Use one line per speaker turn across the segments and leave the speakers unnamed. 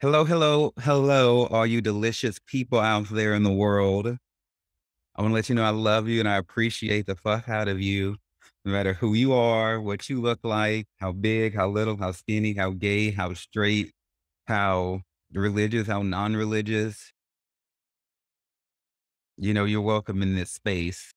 Hello, hello, hello, all you delicious people out there in the world. I want to let you know I love you and I appreciate the fuck out of you, no matter who you are, what you look like, how big, how little, how skinny, how gay, how straight, how religious, how non religious. You're welcome in this space.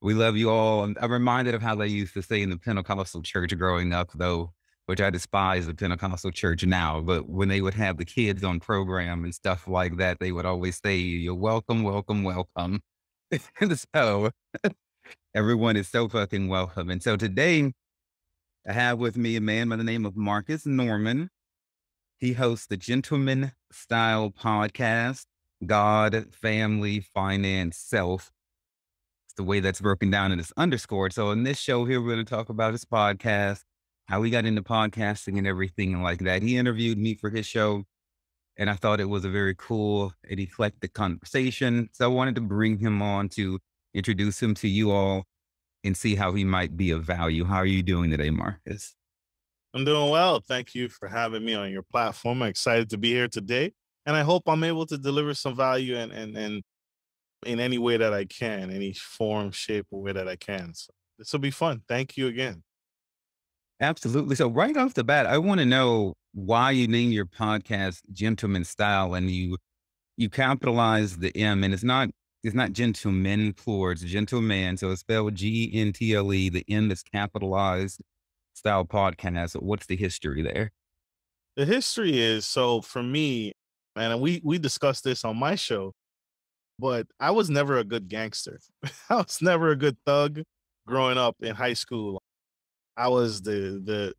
We love you all. I'm reminded of how they used to say in the Pentecostal church growing up, though, which I despise the Pentecostal church now. But when they would have the kids on program and stuff like that, they would always say, "You're welcome, welcome, welcome." And so everyone is so fucking welcome. And so today I have with me a man by the name of Marcus Norman. He hosts the Gentleman Style podcast, God, Family, Finance, Self. It's the way that's broken down and it's underscored. So in this show here, we're going to talk about his podcast, how he got into podcasting and everything like that. He interviewed me for his show, and I thought it was a very cool and eclectic conversation. So I wanted to bring him on to introduce him to you all and see how he might be of value. How are you doing today, Marcus?
I'm doing well. Thank you for having me on your platform. I'm excited to be here today, and I hope I'm able to deliver some value and in any way that I can, any form, shape, or way that I can. So this will be fun. Thank you again.
Absolutely. So right off the bat, I want to know why you name your podcast Gentleman Style, and you capitalize the M, and it's not gentlemen plural, it's gentleman. So it's spelled GNTLE. The N is capitalized. Style podcast. What's the history there?
The history is so for me, and we discussed this on my show, but I was never a good gangster. I was never a good thug growing up in high school. I was the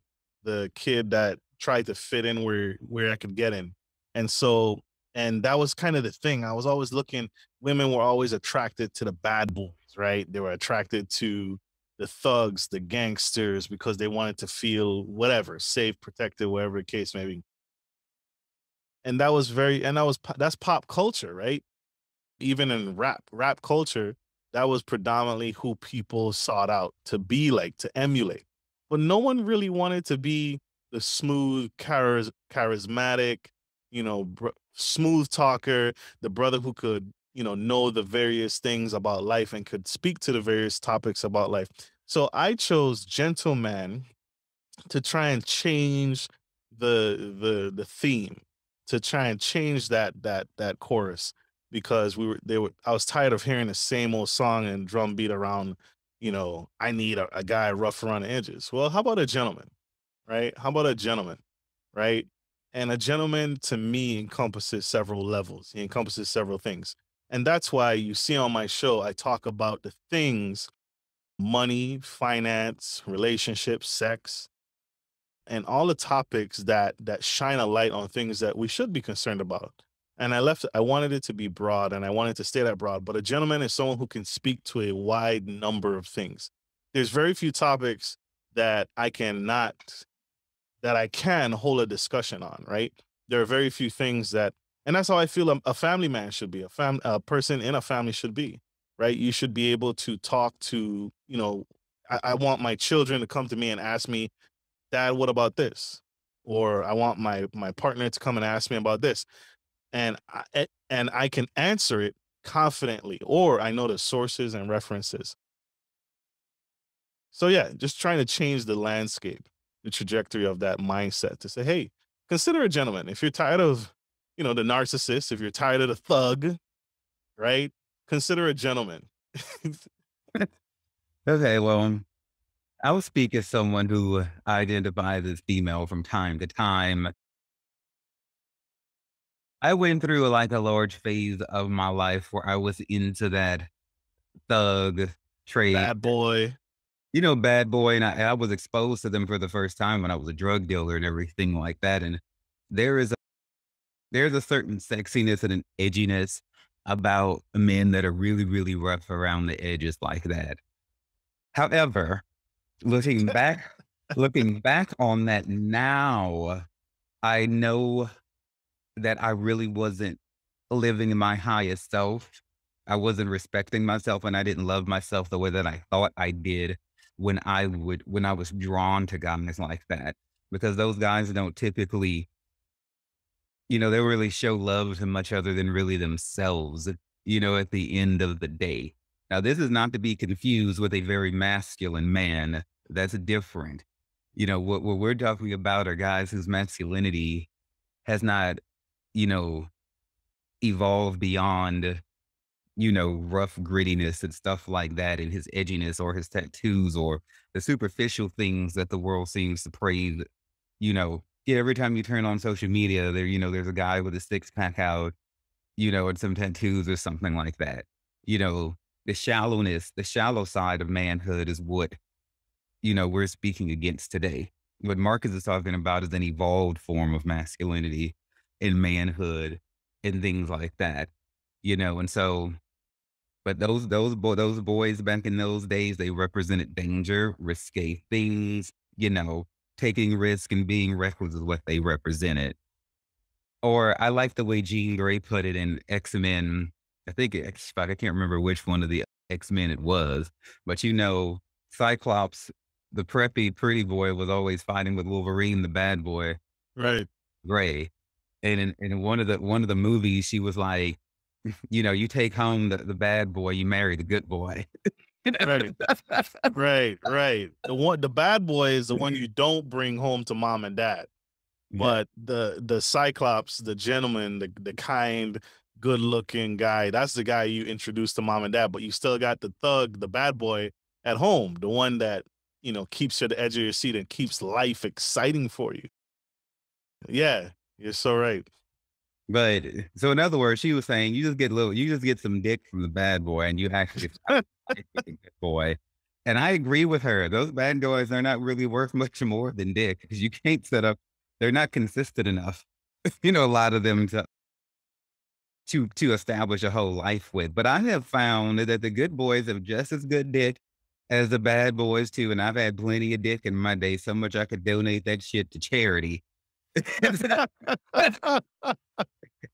kid that tried to fit in where I could get in. And so and that was kind of the thing. I was always looking women were always attracted to the bad boys, right? They were attracted to the thugs, the gangsters because they wanted to feel whatever, safe, protected, whatever the case may be. And that was very and that was that's pop culture, right? Even in rap culture, that was predominantly who people sought out to be like, to emulate. But no one really wanted to be the smooth, charismatic, smooth talker, the brother who could, know the various things about life and could speak to the various topics about life. So I chose gentleman to try and change the theme, to try and change that chorus because I was tired of hearing the same old song and drum beat around, I need a guy rough around the edges. Well, how about a gentleman, right? How about a gentleman, right? And a gentleman to me encompasses several levels. He encompasses several things. And that's why you see on my show, I talk about the things money, finance, relationships, sex, and all the topics that shine a light on things that we should be concerned about. And I wanted it to be broad and I wanted to stay that broad, but a gentleman is someone who can speak to a wide number of things. There's very few topics that I cannot that I can hold a discussion on, right? There are very few things that and that's how I feel a family man should be, a person in a family should be, right? You should be able to talk to, I want my children to come to me and ask me, Dad, what about this? Or I want my partner to come and ask me about this. And I can answer it confidently, or I know the sources and references. So yeah, just trying to change the landscape, the trajectory of that mindset to say, hey, consider a gentleman. If you're tired of, the narcissist, if you're tired of the thug, right? Consider a gentleman.
Okay, well, I will speak as someone who identifies as female from time to time. I went through like a large phase of my life where I was into that thug trait,
Bad boy.
bad boy. And I was exposed to them for the first time when I was a drug dealer and everything like that. And there is a, there's a certain sexiness and an edginess about men that are really, really rough around the edges like that. However, looking back, looking back on that now, I know that I really wasn't living in my highest self. I wasn't respecting myself and I didn't love myself the way that I thought I did when I was drawn to guys like that. because those guys don't typically, they really show love to much other than really themselves, at the end of the day. Now, this is not to be confused with a very masculine man. That's different. What we're talking about are guys whose masculinity has not, you know, evolved beyond, rough grittiness and stuff like that, and his edginess or his tattoos or the superficial things that the world seems to praise. Yeah, every time you turn on social media, there's a guy with a six pack out, and some tattoos or something like that. The shallowness, the shallow side of manhood is what, we're speaking against today. What Marcus is talking about is an evolved form of masculinity and manhood and things like that. And so, but those boys back in those days, they represented danger, risque things, taking risk and being reckless is what they represented. Or I like the way Jean Grey put it in X-Men. I think I can't remember which one of the X-Men it was, but Cyclops, the preppy pretty boy, was always fighting with Wolverine, the bad boy,
Right,
Gray. And in one of the movies, she was like, you take home the bad boy, you marry the good boy. You know?
right, right. The bad boy is the one you don't bring home to mom and dad.
Yeah.
But the Cyclops, the gentleman, the kind, good looking guy, that's the guy you introduce to mom and dad. But you still got the thug, the bad boy at home, the one that keeps you at the edge of your seat and keeps life exciting for you. Yeah, you're so right.
But so in other words, she was saying you just get some dick from the bad boy and you actually stop liking the good boy. And I agree with her. Those bad boys are not really worth much more than dick because you can't they're not consistent enough, a lot of them to establish a whole life with. But I have found that the good boys have just as good dick as the bad boys too. And I've had plenty of dick in my day, so much I could donate that shit to charity.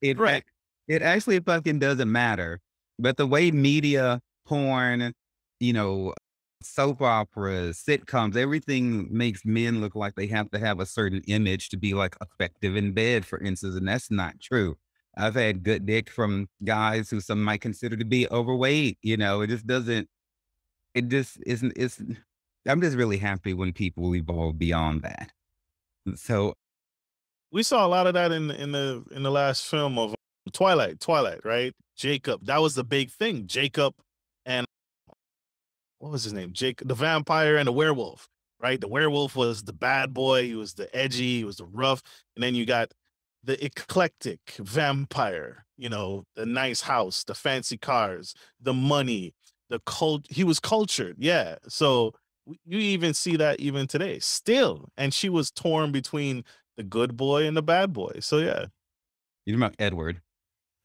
It
Right.
ac it actually fucking doesn't matter, but the way media, porn, you know, soap operas, sitcoms, everything makes men look like they have to have a certain image to be, like, effective in bed, for instance, and that's not true. I've had good dick from guys who some might consider to be overweight, it just doesn't it just isn't it's I'm just really happy when people evolve beyond that. So
We saw a lot of that in the last film of Twilight, right? Jacob, that was the big thing. Jacob and what was his name? Jake, the vampire and the werewolf, right? The werewolf was the bad boy. He was the edgy. He was the rough. And then you got the eclectic vampire, the nice house, the fancy cars, the money, the cult. He was cultured. Yeah. So you even see that even today still. And she was torn between the good boy and the bad boy. So yeah.
you're talking about Edward.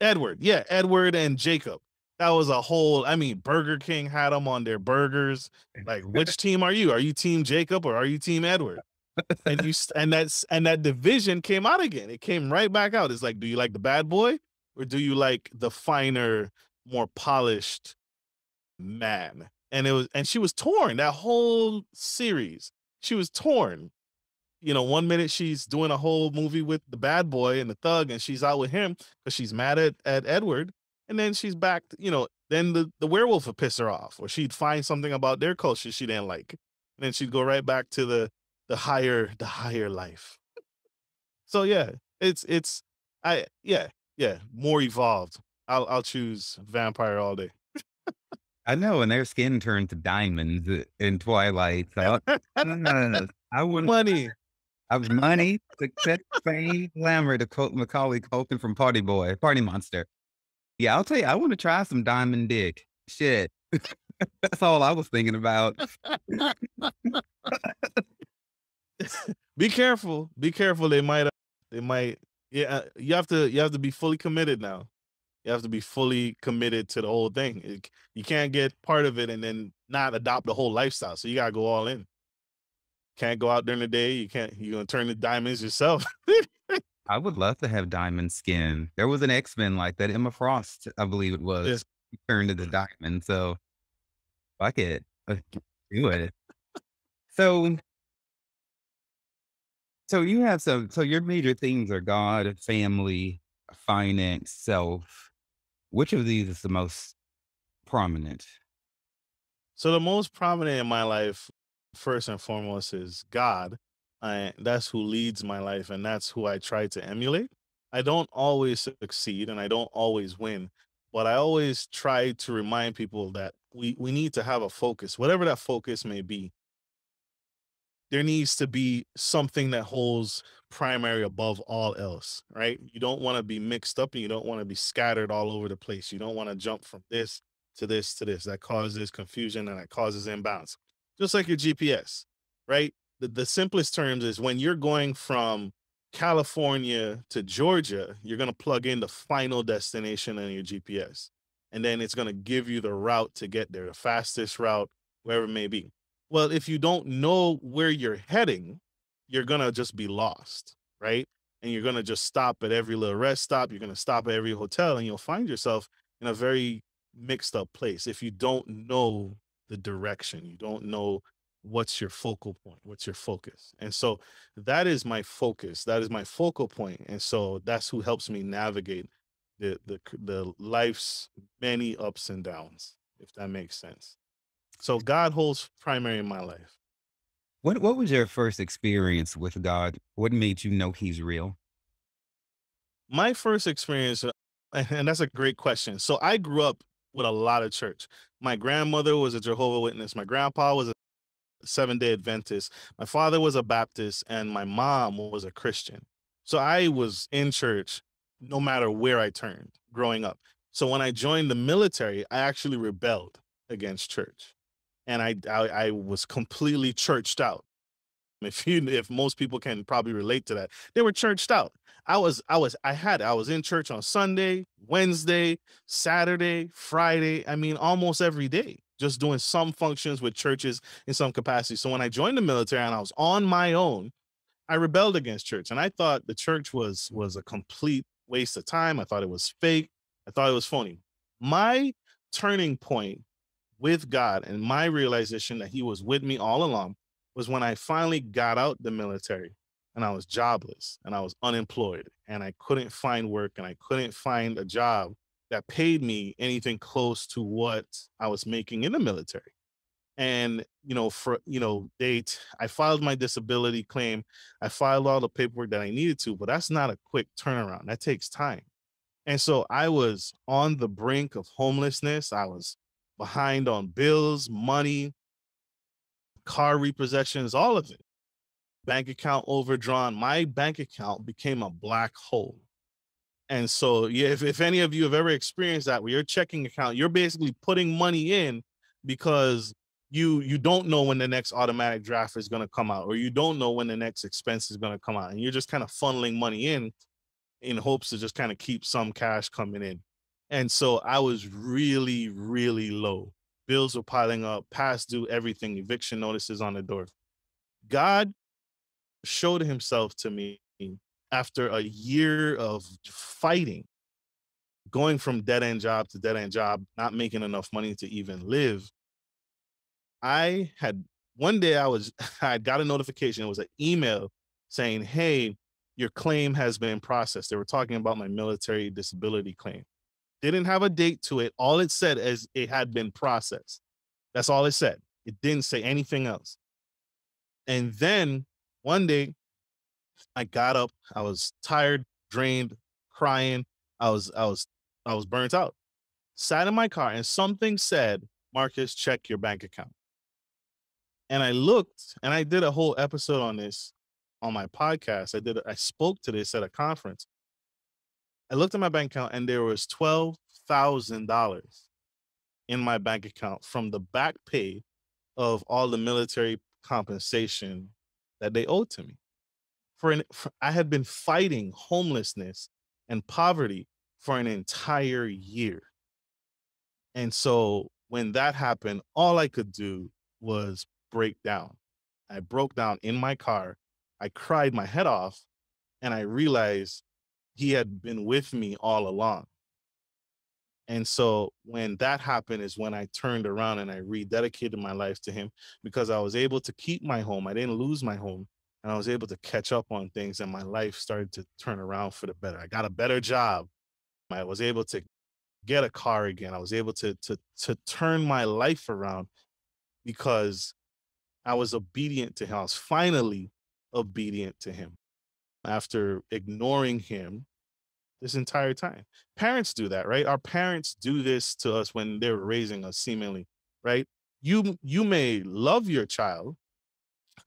Edward. Yeah. Edward and Jacob. That was a whole, I mean, Burger King had them on their burgers. Like, which team are you? Are you team Jacob or are you team Edward? And that division came out again. It came right back out. It's like, do you like the bad boy or do you like the finer, more polished man? And she was torn that whole series. She was torn. 1 minute she's doing a whole movie with the bad boy and the thug, and she's out with him because she's mad at Edward. And then she's back, then the werewolf would piss her off, or she'd find something about their culture she didn't like. And then she'd go right back to the higher life. So yeah, it's yeah, more evolved. I'll choose vampire all day.
I know, and their skin turned to diamonds in Twilight, so I wouldn't
Money.
I was money, success, fame, glamour to quote Macaulay Culkin from Party Monster. Yeah, I'll tell you, I wanna try some diamond dick. Shit. That's all I was thinking about.
Be careful. Be careful. They might yeah, you have to be fully committed now. You have to be fully committed to the whole thing. You can't get part of it and then not adopt the whole lifestyle. So you gotta go all in. Can't go out during the day. You're gonna turn the diamonds yourself.
I would love to have diamond skin. There was an X-Men like that, Emma Frost, I believe it
Yeah.
was. She turned into diamond, so fuck it. Let's do it. So So you have some, so your major themes are God, family, finance, self. Which of these is the most prominent?
So the most prominent in my life, first and foremost, is God. That's who leads my life, and that's who I try to emulate. I don't always succeed, and I don't always win, but I always try to remind people that we need to have a focus, whatever that focus may be. There needs to be something that holds primary above all else, right? You don't want to be mixed up and you don't want to be scattered all over the place. You don't want to jump from this to this to this. That causes confusion and that causes imbalance. Just like your GPS, right? The simplest terms is when you're going from California to Georgia, you're going to plug in the final destination on your GPS. And then it's going to give you the route to get there, the fastest route, wherever it may be. Well, if you don't know where you're heading, you're gonna just be lost, right? And you're gonna just stop at every little rest stop. You're gonna stop at every hotel, and you'll find yourself in a very mixed up place if you don't know the direction. You don't know what's your focal point, what's your focus. And so that is my focus. That is my focal point. And so that's who helps me navigate the life's many ups and downs, if that makes sense. So God holds primary in my life.
What was your first experience with God? What made you know He's real?
My first experience, and that's a great question. So I grew up with a lot of church. My grandmother was a Jehovah Witness. My grandpa was a Seventh-day Adventist. My father was a Baptist, and my mom was a Christian. So I was in church no matter where I turned growing up. So when I joined the military, I actually rebelled against church, and I was completely churched out. If most people can probably relate to that, they were churched out. I was in church on Sunday, Wednesday, Saturday, Friday. I mean, almost every day, just doing some functions with churches in some capacity. So when I joined the military and I was on my own, I rebelled against church, and I thought the church was a complete waste of time. I thought it was fake. I thought it was phony. My turning point with God and my realization that He was with me all along was when I finally got out the military and I was jobless and I was unemployed and I couldn't find work and I couldn't find a job that paid me anything close to what I was making in the military. And for date, I filed my disability claim. I filed all the paperwork that I needed to, but that's not a quick turnaround. That takes time. And so I was on the brink of homelessness. I was behind on bills, money, car repossessions, all of it. Bank account overdrawn. My bank account became a black hole. And so, yeah, if any of you have ever experienced that, where your checking account, you're basically putting money in because you don't know when the next automatic draft is going to come out, or you don't know when the next expense is going to come out, and you're just kind of funneling money in hopes to just kind of keep some cash coming in. And so I was really, really low. Bills were piling up, past due, everything, eviction notices on the door. God showed himself to me after a year of fighting, going from dead end job to dead end job, not making enough money to even live. I had one day I got a notification. It was an email saying, "Hey, your claim has been processed." They were talking about my military disability claim. Didn't have a date to it. All it said is it had been processed. That's all it said. It didn't say anything else. And then one day I got up. I was tired, drained, crying. I was I was I was burnt out. Sat in my car and something said, "Marcus, check your bank account." And I looked and I did a whole episode on this on my podcast. I spoke to this at a conference. I looked at my bank account and there was $12,000 in my bank account from the back pay of all the military compensation that they owed to me. I had been fighting homelessness and poverty for an entire year. And so when that happened, all I could do was break down. I broke down in my car. I cried my head off and I realized he had been with me all along. And so when that happened is when I turned around and I rededicated my life to him because I was able to keep my home. I didn't lose my home. and I was able to catch up on things, and my life started to turn around for the better. I got a better job. I was able to get a car again. I was able to turn my life around because I was obedient to him. I was finally obedient to him after ignoring him this entire time. Parents do that, right? Our parents do this to us when they're raising us, seemingly, right? You may love your child,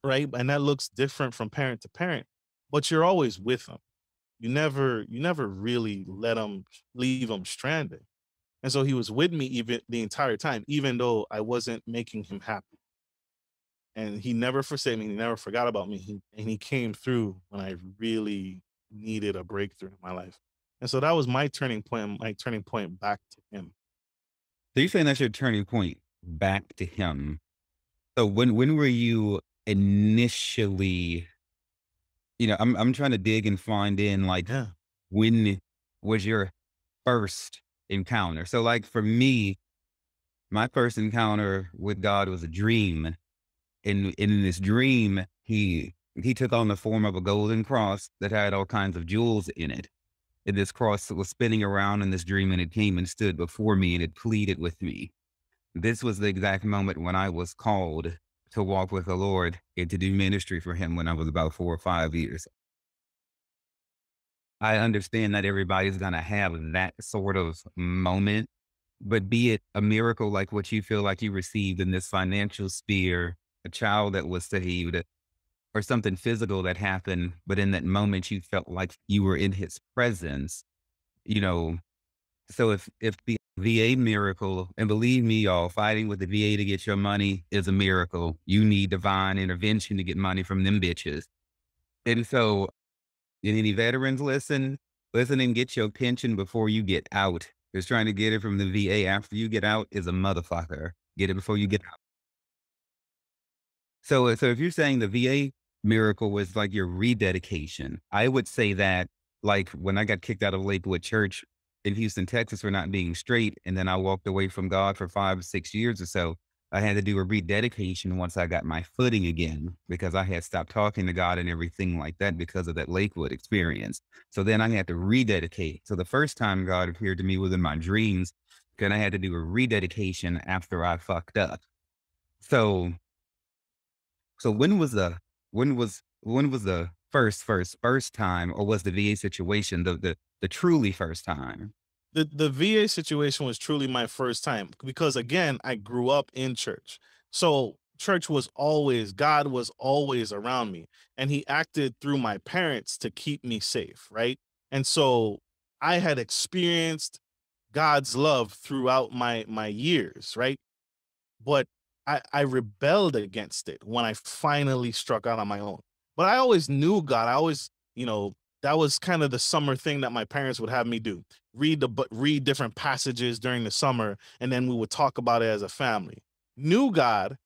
right? And that looks different from parent to parent, but you're always with them. You never really leave them stranded. And so he was with me even the entire time, even though I wasn't making him happy. And he never forsake me. He never forgot about me. And he came through when I really needed a breakthrough in my life. And so that was my turning point back to him.
So you're saying that's your turning point back to him. So when were you initially, I'm trying to dig and find in like
Yeah.
when was your first encounter? So like for me, my first encounter with God was a dream. And in this dream, he took on the form of a golden cross that had all kinds of jewels in it. And this cross was spinning around in this dream, and it came and stood before me, and it pleaded with me. This was the exact moment when I was called to walk with the Lord and to do ministry for him when I was about 4 or 5 years. I understand that everybody's going to have that sort of moment, but be it a miracle like what you feel like you received in this financial sphere, a child that was saved, or something physical that happened, but in that moment you felt like you were in his presence, you know. So if the VA miracle, and believe me, y'all, fighting with the VA to get your money is a miracle. You need divine intervention to get money from them bitches. And so, and any veterans listen and get your pension before you get out. Because trying to get it from the VA after you get out is a motherfucker. Get it before you get out. So if you're saying the VA miracle was like your rededication, I would say that like when I got kicked out of Lakewood Church in Houston, Texas for not being straight, and then I walked away from God for 5 or 6 years or so, I had to do a rededication once I got my footing again because I had stopped talking to God and everything like that because of that Lakewood experience. So then I had to rededicate. So the first time God appeared to me was in my dreams, then I had to do a rededication after I fucked up. So so when was the first time, or was the VA situation the truly first time?
The VA situation was truly my first time because again, I grew up in church. So church was always God was always around me, and he acted through my parents to keep me safe, right? And so I had experienced God's love throughout my years, right? But I rebelled against it when I finally struck out on my own. But I always knew God. I always, that was kind of the summer thing that my parents would have me do. Read different passages during the summer, and then we would talk about it as a family. Knew God,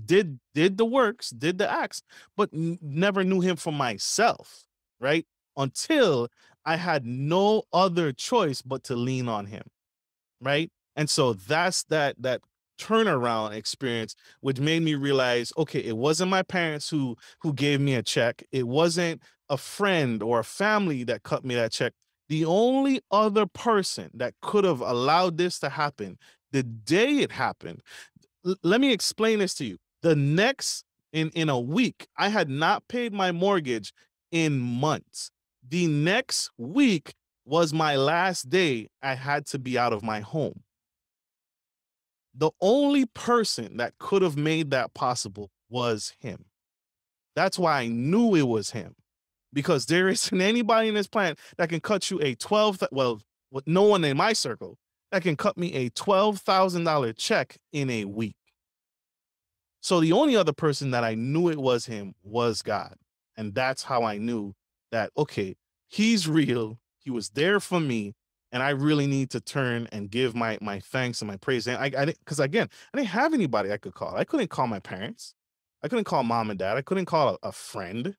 did the works, did the acts, but never knew him for myself, right? Until I had no other choice but to lean on him, right? And so that's that turnaround experience, which made me realize, okay, it wasn't my parents who gave me a check. It wasn't a friend or a family that cut me that check. The only other person that could have allowed this to happen the day it happened. Let me explain this to you. The next in a week, I had not paid my mortgage in months. The next week was my last day I had to be out of my home. The only person that could have made that possible was him. That's why I knew it was him, because there isn't anybody in this planet that can cut you a no one in my circle that can cut me a $12,000 check in a week. So the only other person that I knew it was him was God. And that's how I knew that, okay, he's real. He was there for me. And I really need to turn and give my thanks and my praise. And because again, I didn't have anybody I could call. I couldn't call my parents. I couldn't call mom and dad. I couldn't call a friend.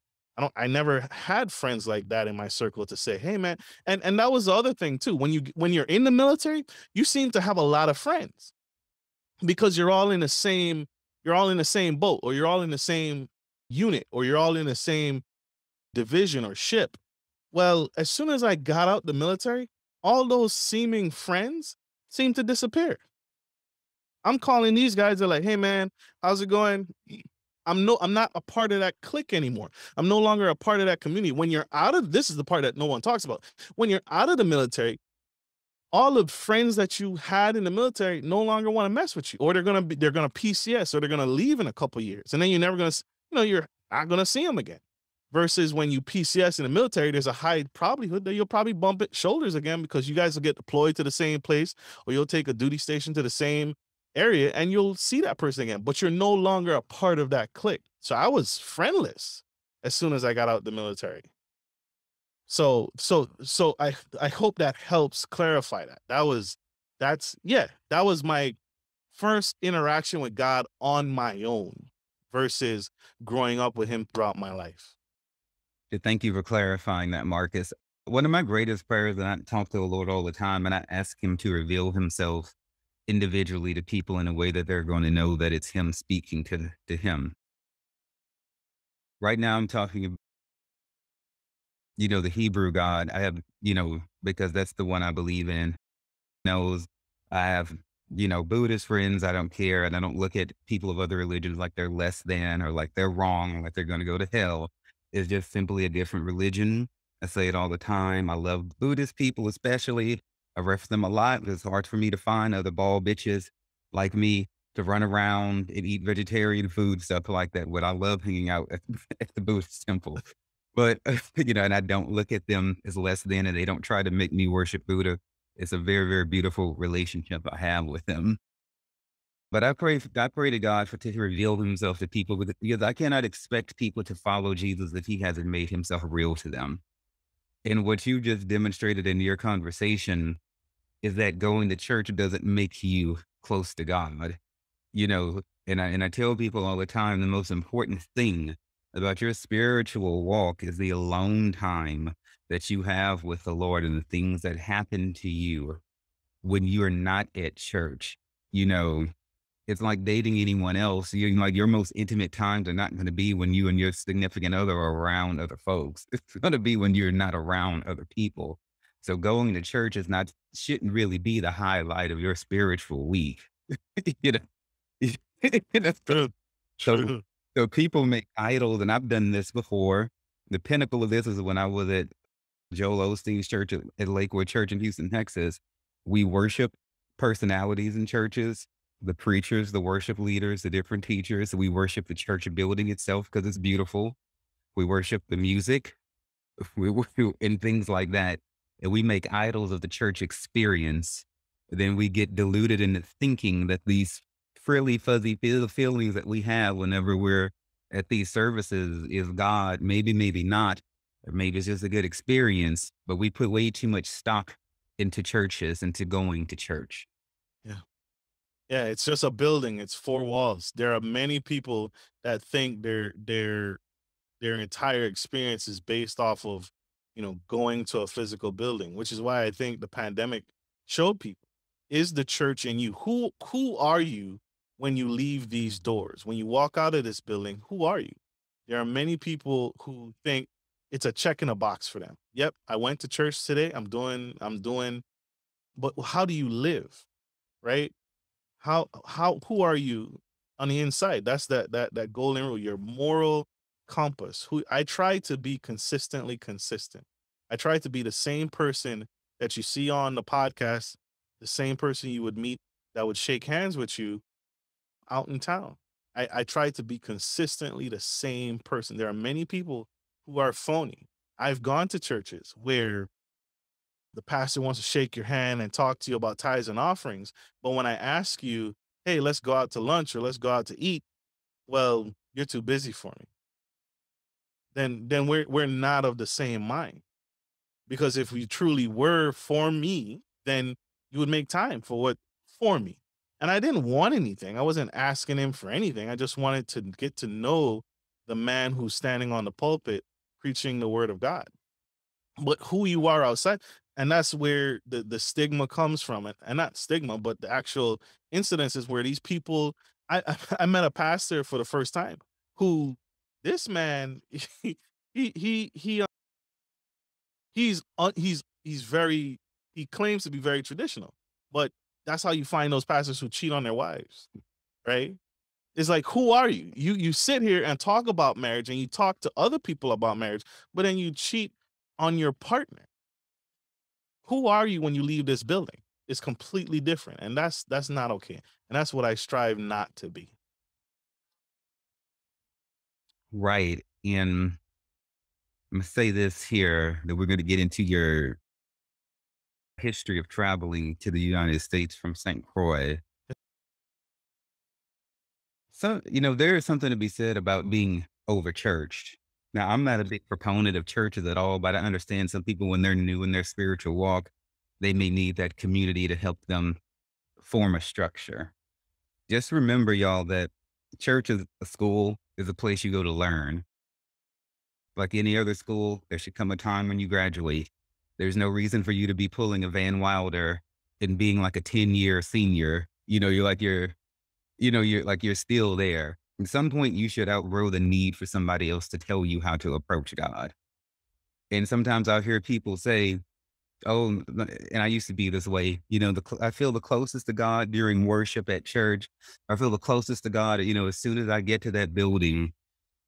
I never had friends like that in my circle to say, hey man. And that was the other thing too. When you're in the military, you seem to have a lot of friends because you're all in the same boat, or you're all in the same unit, or you're all in the same division or ship. Well, as soon as I got out the military, all those seeming friends seemed to disappear. I'm calling these guys. They're like, "Hey, man, how's it going?" I'm not a part of that clique anymore. I'm no longer a part of that community. When you're out of this is the part that no one talks about. When you're out of the military, all the friends that you had in the military no longer want to mess with you, or they're gonna PCS, or they're gonna leave in a couple years, and then you're never gonna you're not gonna see them again. Versus when you PCS in the military, there's a high probability that you'll probably bump it shoulders again, because you guys will get deployed to the same place, or you'll take a duty station to the same area, and you'll see that person again. But you're no longer a part of that clique. So I was friendless as soon as I got out the military. So I hope that helps clarify that. That was my first interaction with God on my own versus growing up with him throughout my life.
Thank you for clarifying that, Marcus. One of my greatest prayers, and I talk to the Lord all the time, and I ask him to reveal himself individually to people in a way that they're going to know that it's him speaking to him. Right now, I'm talking, the Hebrew God. I have, because that's the one I believe in. Knows I have, Buddhist friends. I don't care. And I don't look at people of other religions like they're less than, or like they're wrong, or like they're going to go to hell. It's just simply a different religion. I say it all the time. I love Buddhist people, especially. I reference them a lot. It's hard for me to find other ball bitches like me to run around and eat vegetarian food, stuff like that. But I love hanging out at, at the Buddhist temple. But, and I don't look at them as less than, and they don't try to make me worship Buddha. It's a very, very beautiful relationship I have with them. But I pray to God to reveal himself to people, because I cannot expect people to follow Jesus if he hasn't made himself real to them. And what you just demonstrated in your conversation is that going to church doesn't make you close to God. And I tell people all the time, the most important thing about your spiritual walk is the alone time that you have with the Lord, and the things that happen to you when you're not at church. You know, it's like dating anyone else. Like, your most intimate times are not going to be when you and your significant other are around other folks. It's going to be when you're not around other people. So going to church shouldn't really be the highlight of your spiritual week. you know, You know,
True.
so
True.
so people make idols, and I've done this before. The pinnacle of this is when I was at Joel Osteen's church at Lakewood Church in Houston, Texas. We worship personalities in churches, the preachers, the worship leaders, the different teachers. We worship the church building itself because it's beautiful. We worship the music, and things like that. And we make idols of the church experience. Then we get deluded into thinking that these frilly, fuzzy feelings that we have whenever we're at these services is God. Maybe, maybe not. Or maybe it's just a good experience, but we put way too much stock into churches, into going to church.
Yeah. Yeah, it's just a building. It's four walls. There are many people that think their entire experience is based off of, going to a physical building, which is why I think the pandemic showed people, is the church in you? Who are you when you leave these doors? When you walk out of this building, who are you? There are many people who think it's a check in a box for them. Yep, I went to church today. I'm doing, but how do you live? Right? Who are you on the inside? That's that golden rule, your moral compass. Who I try to be consistently consistent. I try to be the same person that you see on the podcast, the same person you would meet that would shake hands with you out in town. I try to be consistently the same person. There are many people who are phony. I've gone to churches where the pastor wants to shake your hand and talk to you about tithes and offerings. But when I ask you, hey, let's go out to lunch or let's go out to eat, well, you're too busy for me. Then we're not of the same mind. Because if we truly were for me, then you would make time for me. And I didn't want anything. I wasn't asking him for anything. I just wanted to get to know the man who's standing on the pulpit preaching the word of God. But who you are outside, and that's where the stigma comes from, and not stigma, but the actual incidences where these people, I met a pastor for the first time who This man, he he's very he claims to be very traditional, but that's how you find those pastors who cheat on their wives, right? It's like, who are you? You sit here and talk about marriage and you talk to other people about marriage, but then you cheat on your partner. Who are you when you leave this building? It's completely different, and that's not okay. And that's what I strive not to be.
Right. And I'm gonna say this here that we're gonna get into your history of traveling to the United States from St. Croix. So, there is something to be said about being over churched. Now, I'm not a big proponent of churches at all, but I understand some people when they're new in their spiritual walk, they may need that community to help them form a structure. Just remember, y'all, that church is a school, is a place you go to learn. Like any other school, there should come a time when you graduate. There's no reason for you to be pulling a Van Wilder and being like a 10-year senior. You're still there. At some point, you should outgrow the need for somebody else to tell you how to approach God. And sometimes I'll hear people say, "Oh," and I used to be this way. I feel the closest to God during worship at church. I feel the closest to God, as soon as I get to that building.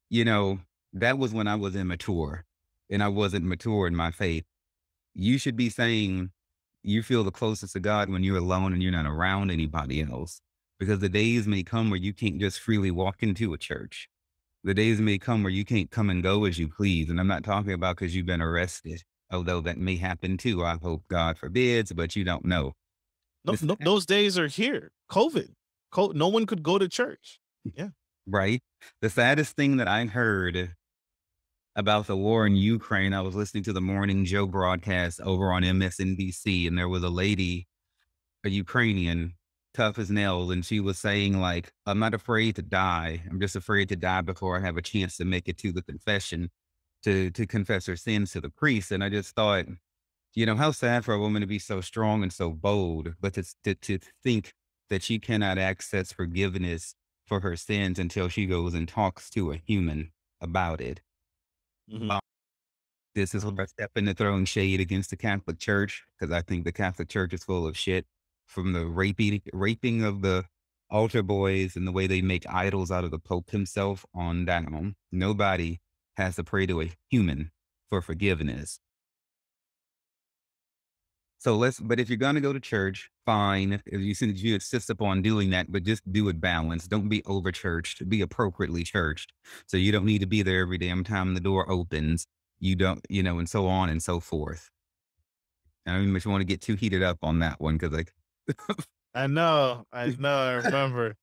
You know, that was when I was immature and I wasn't mature in my faith. You should be saying you feel the closest to God when you're alone and you're not around anybody else. Because the days may come where you can't just freely walk into a church. The days may come where you can't come and go as you please. And I'm not talking about because you've been arrested, although that may happen too. I hope God forbids, but you don't know.
No,
This,
no, those days are here. COVID. No one could go to church. Yeah.
right? The saddest thing that I heard about the war in Ukraine, I was listening to the Morning Joe broadcast over on MSNBC, and there was a lady, a Ukrainian, tough as nails, and she was saying like, "I'm not afraid to die. I'm just afraid to die before I have a chance to make it to the confession, to confess her sins to the priest." And I just thought, how sad for a woman to be so strong and so bold, but to think that she cannot access forgiveness for her sins until she goes and talks to a human about it.
Hmm.
This is where I step into throwing shade against the Catholic Church because I think the Catholic Church is full of shit, from the raping of the altar boys and the way they make idols out of the Pope himself on down. Nobody has to pray to a human for forgiveness. But if you're going to go to church, fine. If you insist upon doing that, but just do it balanced. Don't be over churched. Be appropriately churched. So you don't need to be there every damn time the door opens. You don't, and so on and so forth. I don't even want to get too heated up on that one because, like,
I remember.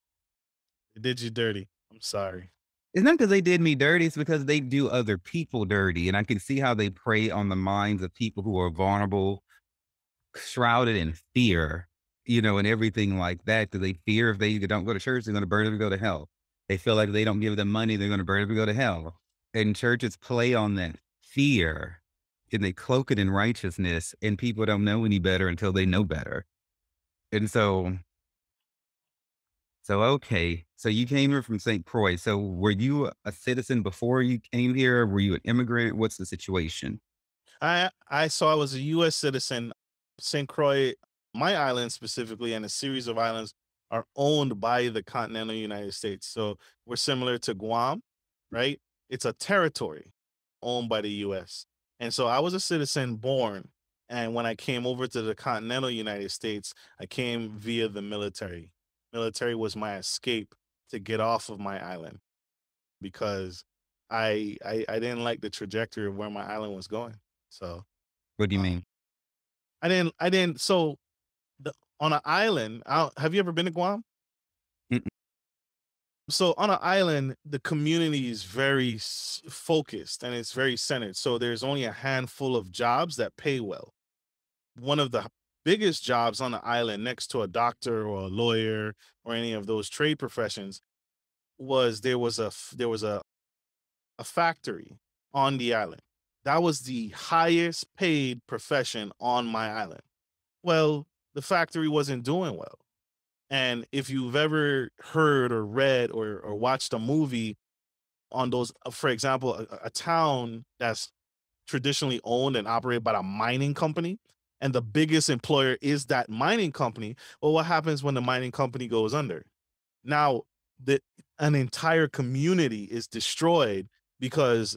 It did you dirty. I'm sorry.
it's not because they did me dirty. It's because they do other people dirty. And I can see how they prey on the minds of people who are vulnerable, shrouded in fear, and everything like that. Do they fear if they don't go to church, they're going to burn up and go to hell? They feel like if they don't give them money, they're going to burn up and go to hell. And churches play on that fear and they cloak it in righteousness. And people don't know any better until they know better. And so, okay. So you came here from St. Croix. So were you a citizen before you came here? Were you an immigrant? What's the situation?
I was a U.S. citizen. St. Croix, my island specifically, and a series of islands are owned by the continental United States. So we're similar to Guam, right? It's a territory owned by the U.S. And so I was a citizen born, and when I came over to the continental United States, I came via the military. Military was my escape to get off of my island because I didn't like the trajectory of where my island was going. So
What do you
uh,
mean?
I didn't. So on an island, have you ever been to Guam?
Mm-mm.
So on an island, the community is very focused and it's very centered. So there's only a handful of jobs that pay well. One of the biggest jobs on the island, next to a doctor or a lawyer or any of those trade professions, was there was a factory on the island. That was the highest paid profession on my island. Well, the factory wasn't doing well. And if you've ever heard or read or watched a movie on those, for example, a town that's traditionally owned and operated by a mining company, and the biggest employer is that mining company. Well, what happens when the mining company goes under? Now, the an entire community is destroyed because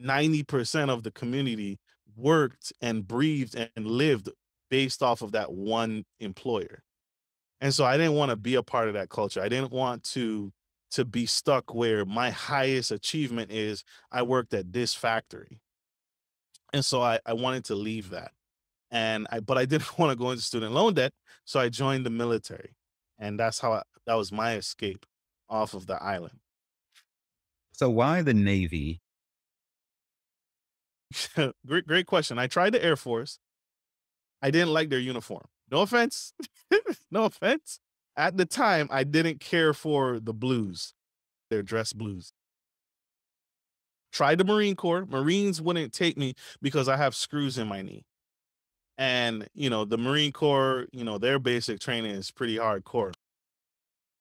90% of the community worked and breathed and lived based off of that one employer. And so I didn't want to be a part of that culture. I didn't want to be stuck where my highest achievement is I worked at this factory. And so I wanted to leave that. But I didn't want to go into student loan debt, so I joined the military. And that was my escape off of the island.
So why the Navy?
Great question. I tried the Air Force. I didn't like their uniform. No offense. No offense. At the time, I didn't care for the blues, their dress blues. Tried the Marine Corps. Marines wouldn't take me because I have screws in my knee. And, the Marine Corps, their basic training is pretty hardcore.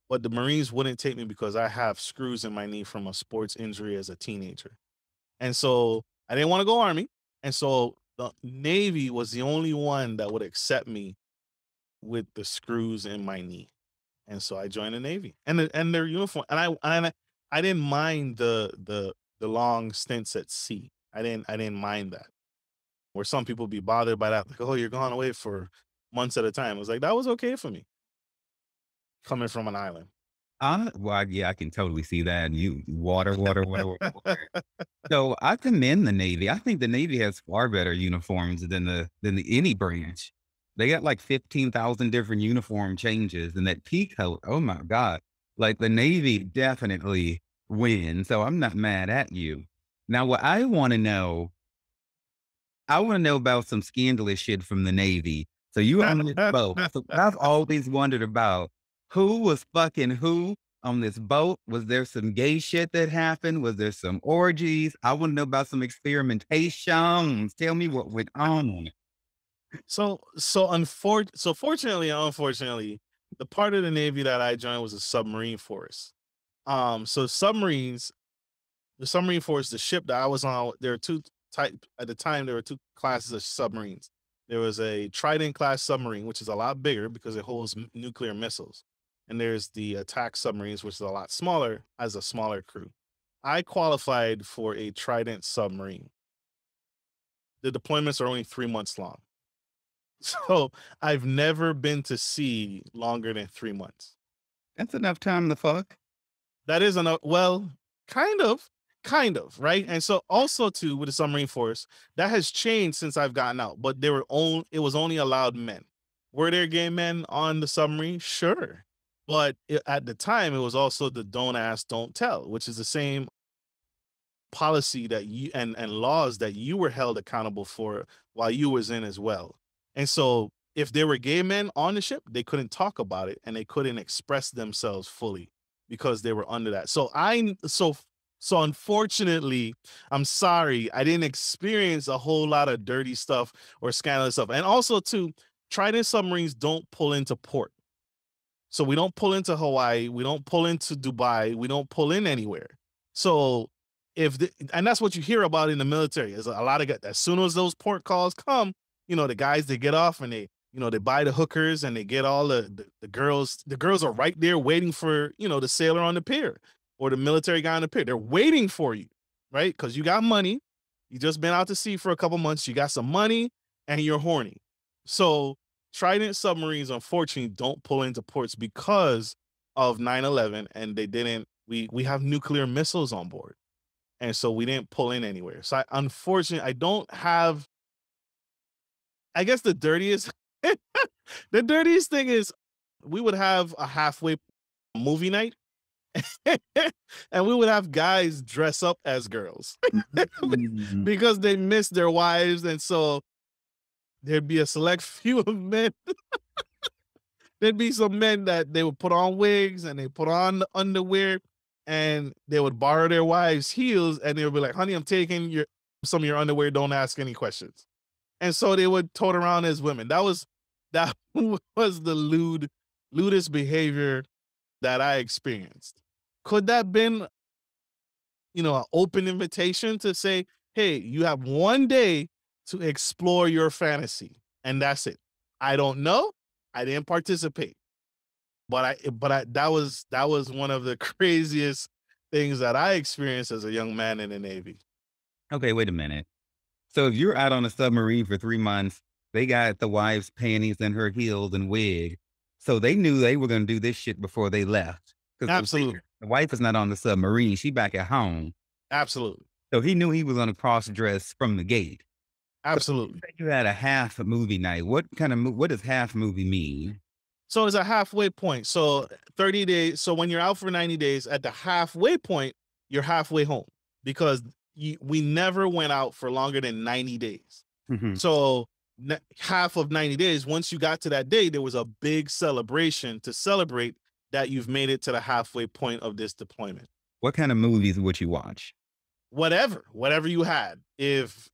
But the Marines wouldn't take me because I have screws in my knee from a sports injury as a teenager. And so I didn't want to go Army. And so the Navy was the only one that would accept me with the screws in my knee. And so I joined the Navy and their uniform. I didn't mind the long stints at sea. I didn't mind that. Where some people be bothered by that, like, oh, you're gone away for months at a time. It was like, that was okay for me coming from an island.
Well, yeah, I can totally see that. You water, water, water, water, water. So I commend the Navy. I think the Navy has far better uniforms than any branch. They got like 15,000 different uniform changes, and that pea coat. Oh my God! Like the Navy definitely wins. So I'm not mad at you. Now, what I want to know about some scandalous shit from the Navy. So you on this boat. So I've always wondered about who was fucking who on this boat. Was there some gay shit that happened? Was there some orgies? I want to know about some experimentations. Tell me what went on.
So fortunately and unfortunately, the part of the Navy that I joined was a submarine force. So the submarine force, the ship that I was on, there are two type at the time. There were two classes of submarines. There was a Trident class submarine, which is a lot bigger because it holds nuclear missiles, and there's the attack submarines, which is a lot smaller, has a smaller crew. I qualified for a Trident submarine. The deployments are only 3 months long, so I've never been to sea longer than 3 months.
That's enough time to fuck.
That is enough. Well, kind of, right? And so also too with the submarine force, that has changed since I've gotten out. But it was only allowed men. Were there gay men on the submarine? Sure, but at the time it was also the don't ask, don't tell, which is the same policy that you and laws that you were held accountable for while you was in as well. And so if there were gay men on the ship, they couldn't talk about it and they couldn't express themselves fully because they were under that. So unfortunately, I'm sorry, I didn't experience a whole lot of dirty stuff or scandalous stuff. And also too, Trident submarines don't pull into port. So we don't pull into Hawaii, we don't pull into Dubai, we don't pull in anywhere. So and that's what you hear about in the military is a lot of as soon as those port calls come, the guys, they get off and they buy the hookers and they get all the girls. The girls are right there waiting for, the sailor on the pier or the military guy on the pier. They're waiting for you, right? Because you got money. You just been out to sea for a couple months. You got some money and you're horny. So Trident submarines, unfortunately, don't pull into ports because of 9/11, and they didn't. We have nuclear missiles on board, and so we didn't pull in anywhere. So unfortunately, I don't have. I guess the dirtiest thing is we would have a halfway movie night and we would have guys dress up as girls
Mm.
because they miss their wives. And so there'd be a select few of men. There'd be some men that they would put on wigs and they put on the underwear and they would borrow their wives' heels and they would be like, honey, I'm taking some of your underwear. Don't ask any questions. And so they would tote around as women. That was the lewdest behavior that I experienced. Could that been an open invitation to say, hey, you have one day to explore your fantasy, and that's it. I don't know. I didn't participate, but that was one of the craziest things that I experienced as a young man in the Navy.
Okay, wait a minute. So if you're out on a submarine for 3 months, they got the wife's panties and her heels and wig. So they knew they were going to do this shit before they left. Because
Absolutely.
the wife is not on the submarine. She back at home.
Absolutely.
So he knew he was going to cross dress from the gate. So you
Absolutely.
said you had a half movie night. What kind of, what does half movie mean?
So it's a halfway point. So 30 days. So when you're out for 90 days, at the halfway point, you're halfway home because we never went out for longer than 90 days.
Mhm.
So half of 90 days, once you got to that day, there was a big celebration to celebrate that you've made it to the halfway point of this deployment.
What kind of movies would you watch?
Whatever you had. If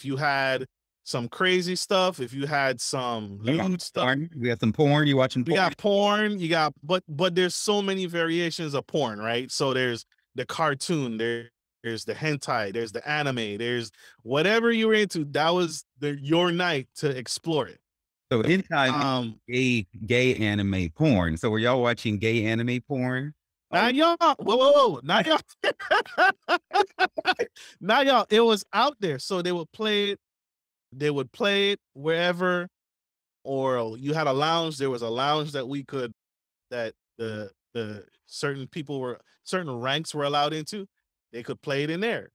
you had some crazy stuff, if you had some lewd stuff,
Porn? We got some porn. You watching
we
porn?
got porn, you got but there's so many variations of porn, right? So there's the cartoon, there's the hentai, there's the anime, there's whatever you were into, that was your night to explore it.
So anytime
Um
gay anime porn. So were y'all watching gay anime porn?
Now
Oh,
y'all, whoa, now y'all, now y'all, it was out there. So they would play it wherever, or you had a lounge. There was a lounge that the certain ranks were allowed into. They could play it in there.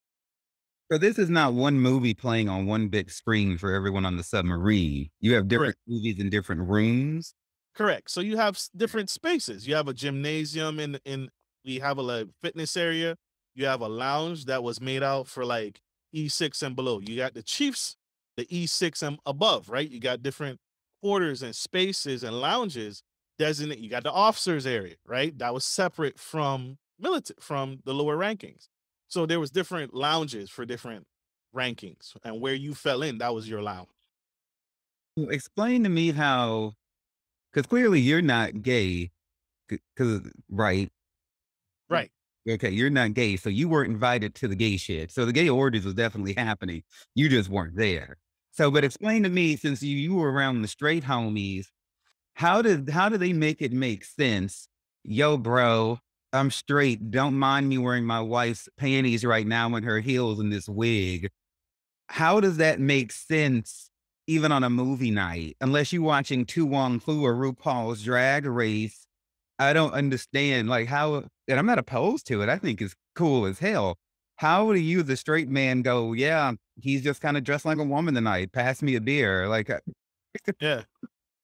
so this is not one movie playing on one big screen for everyone on the submarine. You have different
Correct.
movies in different rooms.
Correct. So you have different spaces. You have a gymnasium in we have a like, fitness area. You have a lounge that was made out for like E6 and below. You got the chiefs, the E6 and above, right? You got different quarters and spaces and lounges designate. You got the officers area, right? That was separate from military from the lower rankings. So there was different lounges for different rankings, and where you fell in, that was your lounge.
Explain to me how, because clearly you're not gay, because right?
Right.
Okay, you're not gay, so you weren't invited to the gay shit. So the gay orgies was definitely happening. You just weren't there. So, but explain to me, since you were around the straight homies, how do they make it make sense? Yo, bro, I'm straight. Don't mind me wearing my wife's panties right now and her heels and this wig. How does that make sense even on a movie night? Unless you're watching Tu Wong Fu or RuPaul's Drag Race, I don't understand like how, and I'm not opposed to it. I think it's cool as hell. How do you, the straight man, go, yeah, he's just kind of dressed like a woman tonight. Pass me a beer. Like,
Yeah.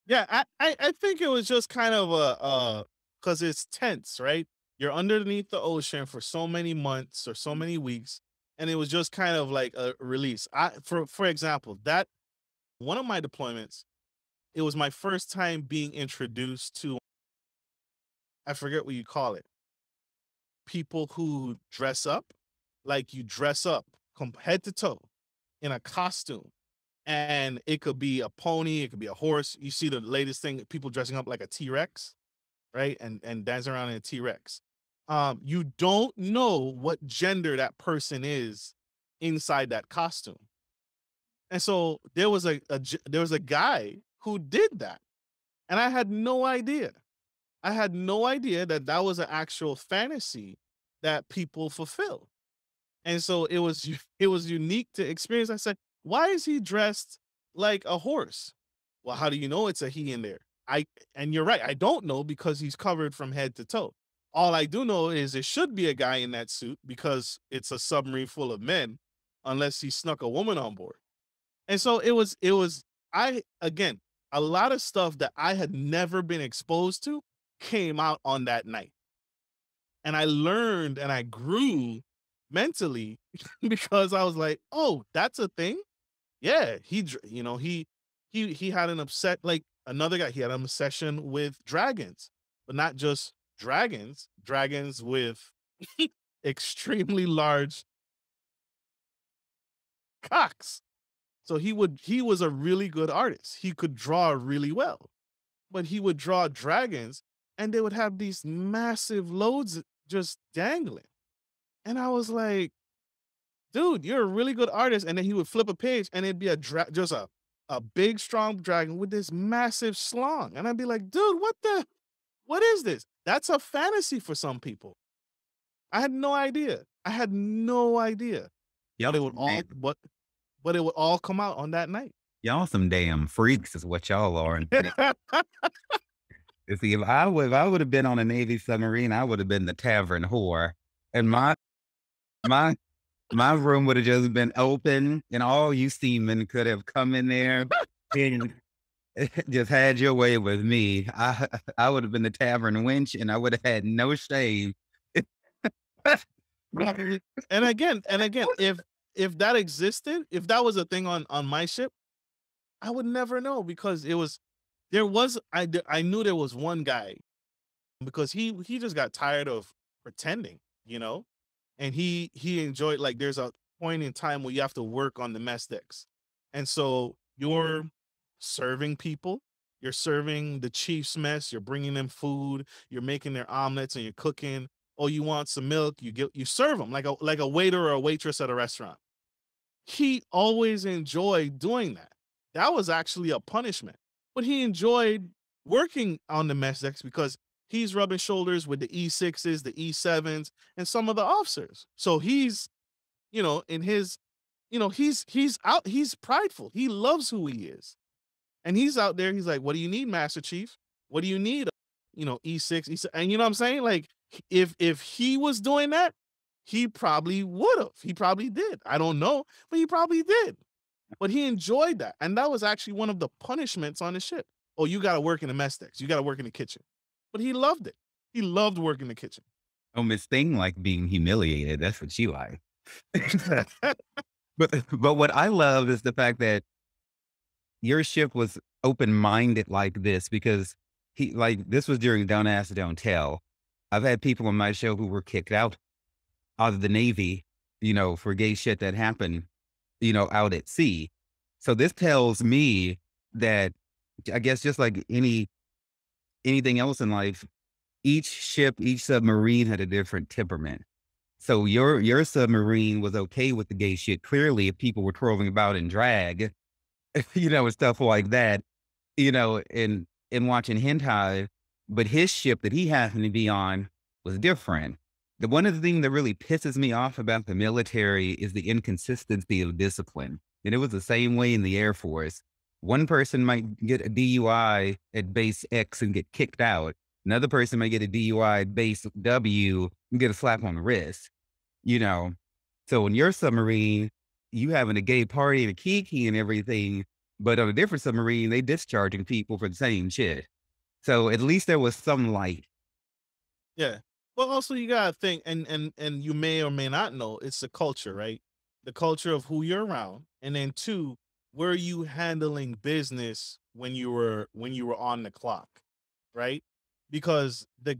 Yeah, I think it was just kind of because it's tense, right? You're underneath the ocean for so many months or so many weeks, and it was just kind of like a release. For example, that one of my deployments, it was my first time being introduced to, I forget what you call it, people who dress up, like you dress up head to toe in a costume, and it could be a pony, it could be a horse. You see the latest thing, people dressing up like a T-Rex, right? And dancing around in a T-Rex. You don't know what gender that person is inside that costume. And so there was a guy who did that, and I had no idea. I had no idea that that was an actual fantasy that people fulfill. And so it was unique to experience. I said, "Why is he dressed like a horse?" Well, how do you know it's a he in there? And you're right, I don't know because he's covered from head to toe. All I do know is it should be a guy in that suit because it's a submarine full of men, unless he snuck a woman on board. And so it was I again, a lot of stuff that I had never been exposed to came out on that night. And I learned and I grew mentally because I was like, "Oh, that's a thing?" Yeah, he had an upset like another guy, he had an obsession with dragons, but not just dragons, dragons with extremely large cocks. So he was a really good artist. He could draw really well, but he would draw dragons and they would have these massive loads just dangling. And I was like, dude, you're a really good artist. And then he would flip a page and it'd be just a big, strong dragon with this massive slong. And I'd be like, dude, what is this? That's a fantasy for some people. I had no idea. I had no idea. But
Y'all
it would
some
all,
damn,
but it would all come out on that night.
y'all some damn freaks is what y'all are. And see, if I would have been on a Navy submarine, I would have been the tavern whore, and my my room would have just been open, and all you seamen could have come in there and just had your way with me. I would have been the tavern wench, and I would have had no shame.
And again, if that existed, if that was a thing on my ship, I would never know because I knew there was one guy because he just got tired of pretending, you know? And he enjoyed, like, there's a point in time where you have to work on the mess decks. And so you're serving people, you're serving the chief's mess, you're bringing them food, you're making their omelets and you're cooking. Oh, you want some milk? You serve them like a waiter or a waitress at a restaurant. He always enjoyed doing that. That was actually a punishment, but he enjoyed working on the mess decks because he's rubbing shoulders with the E6s, the E7s, and some of the officers. So he's, in his, he's out, he's prideful. He loves who he is. And he's out there, he's like, what do you need, Master Chief? What do you need? E6, E6, and you know what I'm saying? Like, if he was doing that, he probably would have. He probably did. I don't know, but he probably did. But he enjoyed that. And that was actually one of the punishments on the ship. Oh, you got to work in the mess decks. You got to work in the kitchen. But he loved it. He loved working in the kitchen.
Oh, Miss Thing like being humiliated. That's what she like. But what I love is the fact that your ship was open-minded like this because this was during Don't Ask, Don't Tell. I've had people on my show who were kicked out of the Navy, for gay shit that happened, out at sea. So this tells me that I guess just like anything else in life, each ship, each submarine had a different temperament. So your submarine was okay with the gay shit. Clearly, if people were twirling about in drag, and stuff like that, and watching hentai, but his ship that he happened to be on was different. The one of the things that really pisses me off about the military is the inconsistency of discipline. And it was the same way in the Air Force. One person might get a DUI at base X and get kicked out. Another person might get a DUI at base W and get a slap on the wrist, you know? So in your submarine, you having a gay party and a kiki and everything, but on a different submarine, they discharging people for the same shit. So at least there was some light.
Yeah. Well, also you gotta think, and you may or may not know, it's the culture, right? The culture of who you're around, and then two, were you handling business when you were on the clock, right? Because the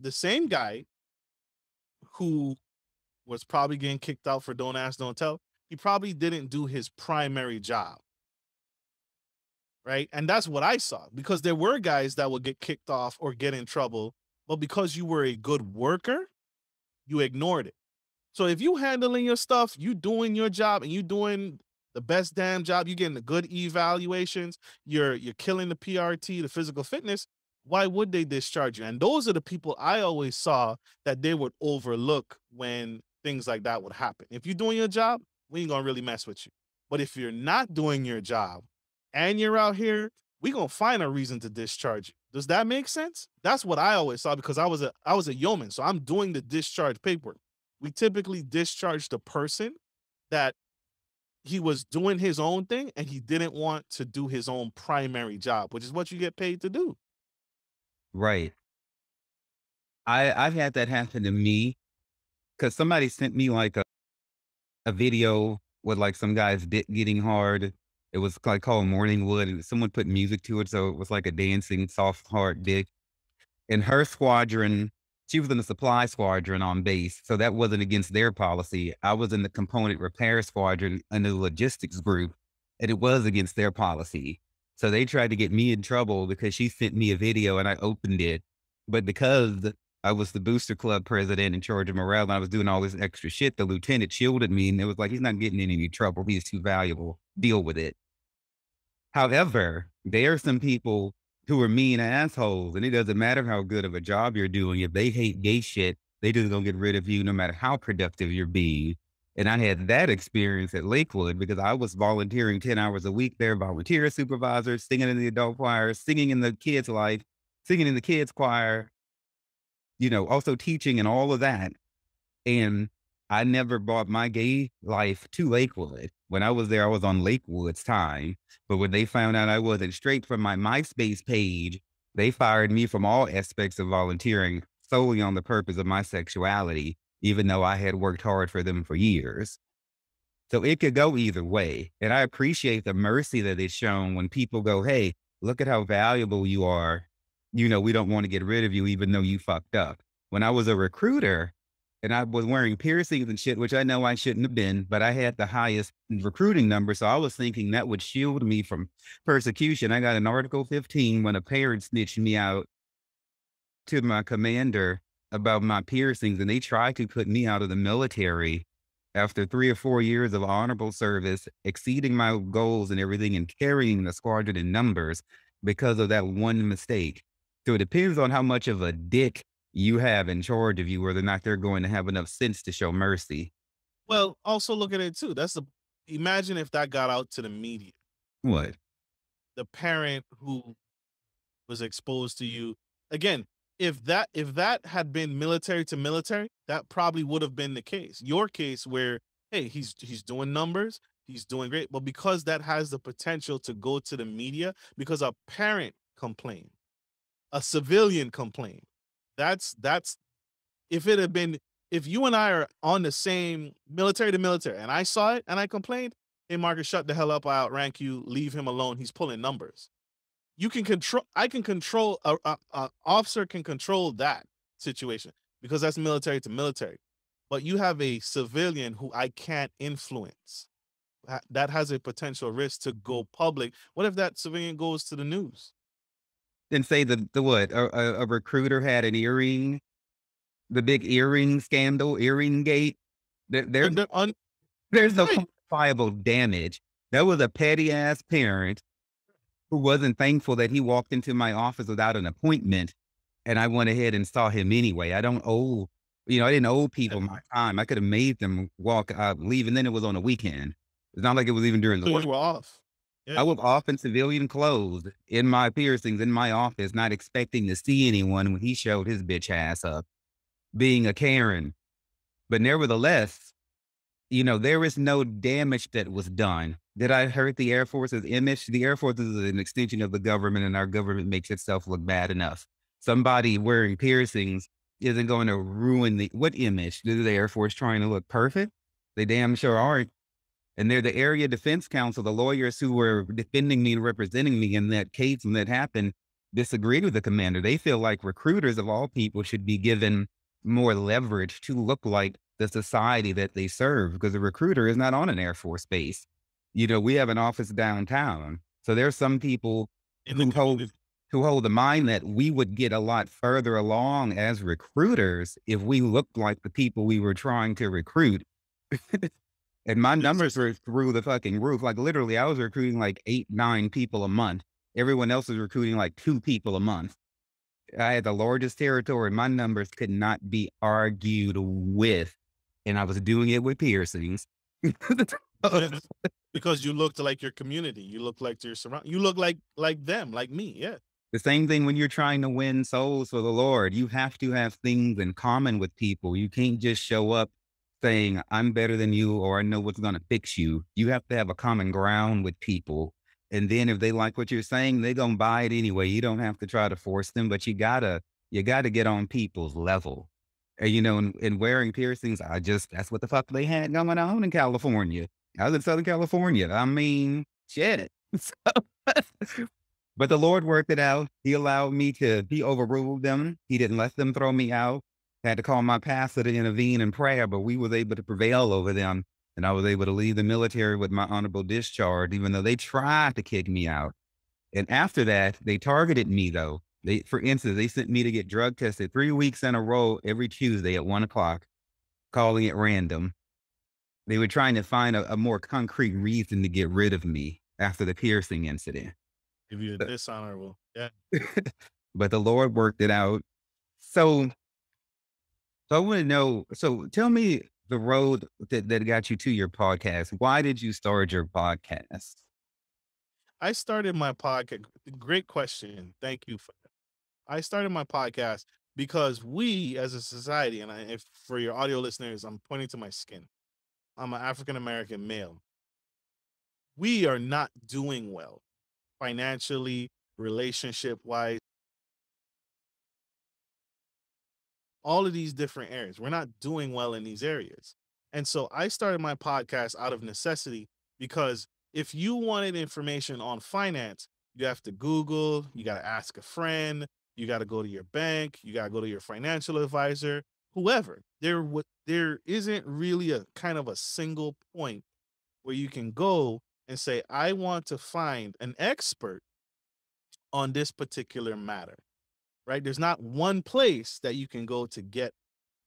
same guy who was probably getting kicked out for Don't Ask, Don't Tell, he probably didn't do his primary job, right? And that's what I saw, because there were guys that would get kicked off or get in trouble, but because you were a good worker, you ignored it. So if you handling your stuff, you doing your job and you doing the best damn job, you getting the good evaluations, you're killing the PRT, the physical fitness, why would they discharge you? And those are the people I always saw that they would overlook when things like that would happen. If you're doing your job, we ain't gonna really mess with you. But if you're not doing your job and you're out here, we gonna find a reason to discharge you. Does that make sense? That's what I always saw, because I was a yeoman, so I'm doing the discharge paperwork. We typically discharge the person that he was doing his own thing and he didn't want to do his own primary job, which is what you get paid to do.
Right. I've had that happen to me because somebody sent me like a video with like some guy's dick getting hard. It was like called Morning Wood, and someone put music to it. So it was like a dancing soft hard dick. In her squadron, she was in the supply squadron on base. So that wasn't against their policy. I was in the component repair squadron in the logistics group, and it was against their policy. So they tried to get me in trouble because she sent me a video and I opened it. But because I was the booster club president in charge of morale, and I was doing all this extra shit. The lieutenant shielded me, and it was like, he's not getting in any trouble. He's too valuable. Deal with it. However, there are some people who are mean assholes, and it doesn't matter how good of a job you're doing. If they hate gay shit, they just gonna get rid of you no matter how productive you're being. And I had that experience at Lakewood because I was volunteering 10 hours a week there, volunteer supervisor, singing in the adult choir, singing in the kids' life, singing in the kids' choir, also teaching and all of that. And I never brought my gay life to Lakewood. When I was there, I was on Lakewood's time. But when they found out I wasn't straight from my MySpace page, they fired me from all aspects of volunteering solely on the purpose of my sexuality, even though I had worked hard for them for years. So it could go either way. And I appreciate the mercy that is shown when people go, hey, look at how valuable you are. We don't want to get rid of you, even though you fucked up. When I was a recruiter and I was wearing piercings and shit, which I know I shouldn't have been, but I had the highest recruiting number. So I was thinking that would shield me from persecution. I got an Article 15 when a parent snitched me out to my commander about my piercings, and they tried to put me out of the military after 3 or 4 years of honorable service, exceeding my goals and everything, and carrying the squadron in numbers because of that one mistake. So it depends on how much of a dick you have in charge of you, whether or not they're going to have enough sense to show mercy.
Well, also look at it too. Imagine if that got out to the media.
What?
The parent who was exposed to you. Again, if that had been military to military, that probably would have been the case. Your case where, hey, he's doing numbers, he's doing great, but because that has the potential to go to the media because a parent complained, a civilian complained. That's if it had been if you and I are on the same military to military and I saw it and I complained, hey Marcus, shut the hell up, I outrank you, leave him alone. He's pulling numbers. You can control I can control a officer can control that situation because that's military to military. But you have a civilian who I can't influence. That has a potential risk to go public. What if that civilian goes to the news?
Then say the what? A recruiter had an earring, the big earring scandal, earring gate. There, there's
Under, un,
there's no
right.
quantifiable damage. That was a petty ass parent who wasn't thankful that he walked into my office without an appointment, and I went ahead and saw him anyway. I didn't owe people my time. I could have made them leave, and then it was on a weekend. It's not like it was even during the
So
work.
you were off. Yeah.
I was off in civilian clothes in my piercings in my office, not expecting to see anyone when he showed his bitch ass up, being a Karen. But nevertheless, there is no damage that was done. Did I hurt the Air Force's image? The Air Force is an extension of the government, and our government makes itself look bad enough. Somebody wearing piercings isn't going to ruin what image? Is the Air Force trying to look perfect? They damn sure aren't. And they're the area defense counsel, the lawyers who were defending me and representing me in that case when that happened, disagreed with the commander. They feel like recruiters of all people should be given more leverage to look like the society that they serve, because a recruiter is not on an Air Force base. We have an office downtown. So there's some people
In the
who
community.
hold the mind that we would get a lot further along as recruiters if we looked like the people we were trying to recruit. And my numbers were through the fucking roof. Like literally, I was recruiting like 8, 9 people a month. Everyone else was recruiting like 2 people a month. I had the largest territory. My numbers could not be argued with. And I was doing it with piercings.
Yes. Because you looked like your community. You look like your surround. You look like them, like me. Yeah.
The same thing when you're trying to win souls for the Lord. You have to have things in common with people. You can't just show up saying, I'm better than you, or I know what's going to fix you. You have to have a common ground with people. And then if they like what you're saying, they're going to buy it anyway. You don't have to try to force them, but you gotta get on people's level. And, in wearing piercings, that's what the fuck they had going on in California. I was in Southern California. I mean, shit. But the Lord worked it out. He overruled them. He didn't let them throw me out. Had to call my pastor to intervene in prayer, but we was able to prevail over them. And I was able to leave the military with my honorable discharge, even though they tried to kick me out. And after that, they targeted me though. For instance, they sent me to get drug tested 3 weeks in a row every Tuesday at 1 o'clock, calling it random. They were trying to find a more concrete reason to get rid of me after the piercing incident.
If you're
But
dishonorable. Yeah.
but the Lord worked it out. So, so I want to know. So tell me the road that got you to your podcast. Why did you start your podcast?
I started my podcast. Great question. Thank you for that. I started my podcast because we as a society, and if for your audio listeners, I'm pointing to my skin. I'm an African American male. We are not doing well financially, relationship wise, all of these different areas. We're not doing well in these areas. And so I started my podcast out of necessity because if you wanted information on finance, you have to Google, you got to ask a friend, you got to go to your bank, you got to go to your financial advisor, whoever. There isn't really a kind of a single point where you can go and say, I want to find an expert on this particular matter, right? There's not one place that you can go to get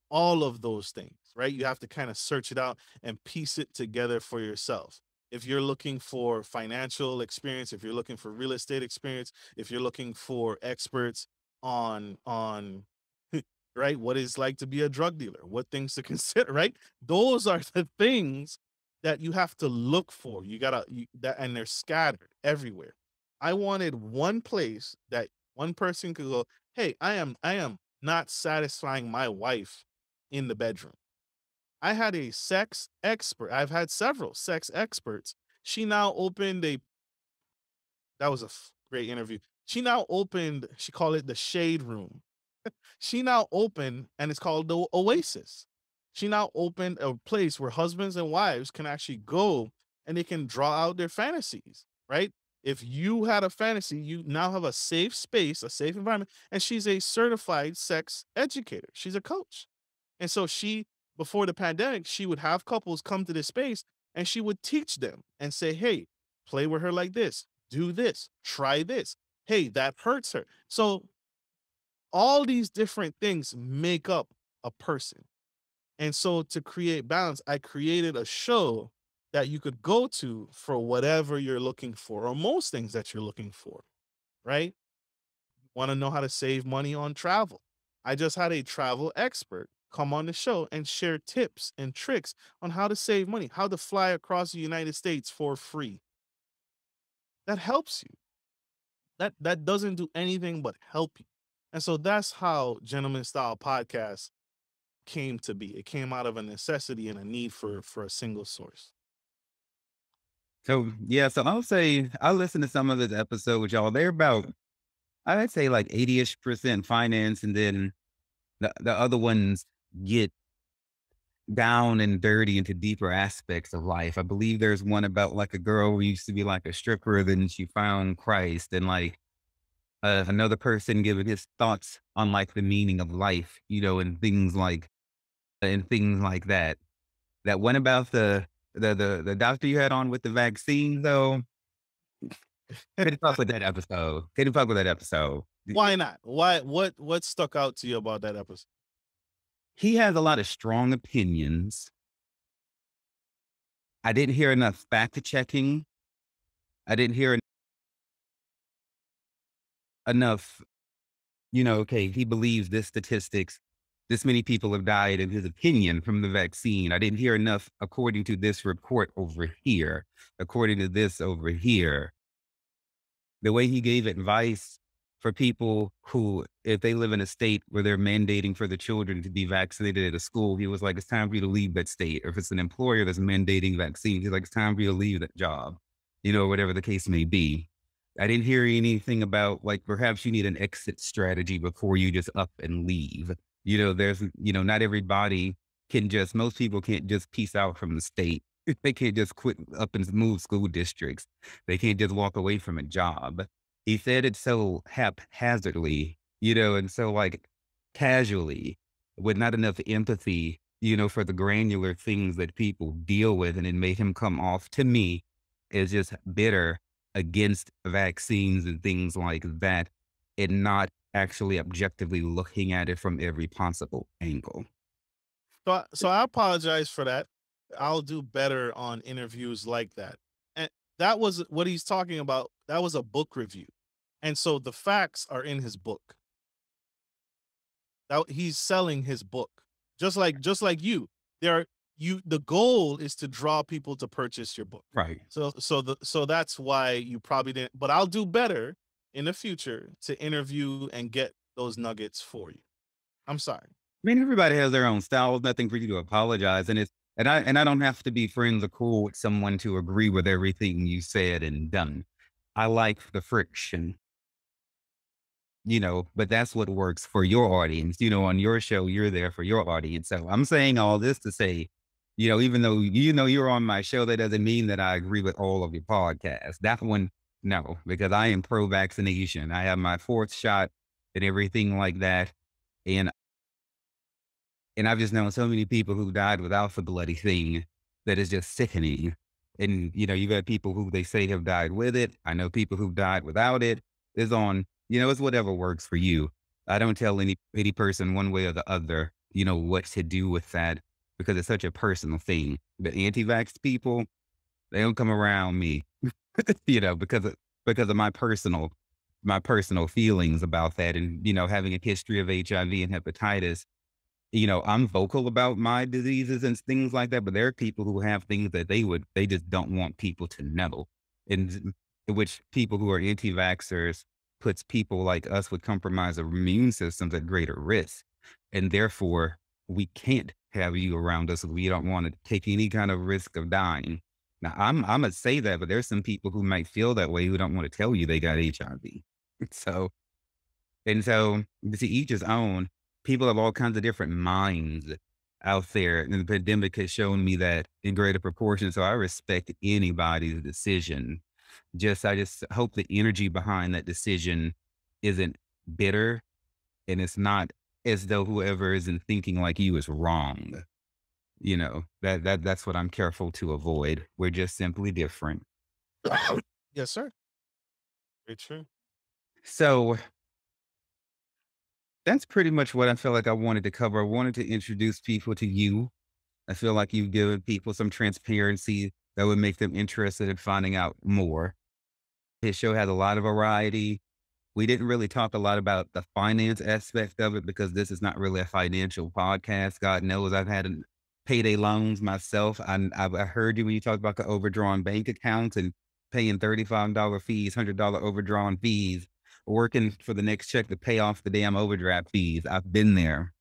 all of those things, right? You have to kind of search it out and piece it together for yourself. If you're looking for financial experience, if you're looking for real estate experience, if you're looking for experts on right, what it's like to be a drug dealer, what things to consider, right? Those are the things that you have to look for. You gotta that, and they're scattered everywhere. I wanted one place that one person could go, hey, I am not satisfying my wife in the bedroom. I had a sex expert. I've had several sex experts. She now opened a that was a great interview. She now opened, she called it the shade room. She now opened, and it's called the Oasis. She now opened a place where husbands and wives can actually go and they can draw out their fantasies, right? If you had a fantasy, you now have a safe space, a safe environment, and she's a certified sex educator. She's a coach. And so she, before the pandemic, she would have couples come to this space and she would teach them and say, hey, play with her like this, do this, try this. Hey, that hurts her. So all these different things make up a person. And so to create balance, I created a show that you could go to for whatever you're looking for, or most things that you're looking for, right? Want to know how to save money on travel? I just had a travel expert come on the show and share tips and tricks on how to save money, how to fly across the United States for free. That helps you. That doesn't do anything but help you. And so that's how Gentleman Style Podcast came to be. It came out of a necessity and a need for a single source.
So yeah, so I'll say I listened to some of this episode, y'all. They're about I'd say like 80-ish% finance, and then the other ones get down and dirty into deeper aspects of life. I believe there's one about like a girl who used to be like a stripper, then she found Christ, and like another person giving his thoughts on like the meaning of life, and things like that. That one about the doctor you had on with the vaccine though. Couldn't fuck with that episode. Couldn't fuck with that episode.
Why not? Why what stuck out to you about that episode?
He has a lot of strong opinions. I didn't hear enough fact checking. I didn't hear enough, okay, he believes this statistics. This many people have died in his opinion from the vaccine. I didn't hear enough according to this report over here, according to this over here. The way he gave advice for people who, if they live in a state where they're mandating for the children to be vaccinated at a school, he was like, it's time for you to leave that state. Or if it's an employer that's mandating vaccines, he's like, it's time for you to leave that job, whatever the case may be. I didn't hear anything about like perhaps you need an exit strategy before you just up and leave. Not everybody most people can't just peace out from the state. They can't just quit up and move school districts. They can't just walk away from a job. He said it so haphazardly, and so like casually with not enough empathy, for the granular things that people deal with. And it made him come off to me as just bitter against vaccines and things like that, and not actually objectively looking at it from every possible angle.
So I apologize for that. I'll do better on interviews like that. And that was what he's talking about. That was a book review. And so the facts are in his book. That he's selling his book. Just like you. There are the goal is to draw people to purchase your book.
Right.
So that's why you probably didn't, but I'll do better in the future to interview and get those nuggets for you. I'm sorry.
I mean, everybody has their own style. There's nothing for you to apologize. And I don't have to be friends or cool with someone to agree with everything you said and done. I like the friction, but that's what works for your audience. On your show, you're there for your audience. So I'm saying all this to say, even though you're on my show, that doesn't mean that I agree with all of your podcasts. That one, no, because I am pro vaccination. I have my fourth shot and everything like that. And I've just known so many people who died without the bloody thing that is just sickening. And, you've had people who they say have died with it. I know people who died without it. It's whatever works for you. I don't tell any person one way or the other, what to do with that because it's such a personal thing. The anti-vax people, they don't come around me, because of my personal feelings about that. And, having a history of HIV and hepatitis, I'm vocal about my diseases and things like that, but there are people who have things that they just don't want people to know. And which people who are anti-vaxxers puts people like us with compromised immune systems at greater risk. And therefore, we can't have you around us if we don't want to take any kind of risk of dying. Now, I'm going to say that, but there's some people who might feel that way who don't want to tell you they got HIV. So, to each his own. People have all kinds of different minds out there. And the pandemic has shown me that in greater proportion. So I respect anybody's decision. I just hope the energy behind that decision isn't bitter. And it's not as though whoever isn't thinking like you is wrong. That's what I'm careful to avoid. We're just simply different.
Yes, sir. Very true.
So that's pretty much what I felt like I wanted to cover. I wanted to introduce people to you. I feel like you've given people some transparency that would make them interested in finding out more. His show has a lot of variety. We didn't really talk a lot about the finance aspect of it because this is not really a financial podcast. God knows I've had payday loans myself. I heard you when you talked about the overdrawn bank accounts and paying $35 fees, $100 overdrawn fees, working for the next check to pay off the damn overdraft fees. I've been there.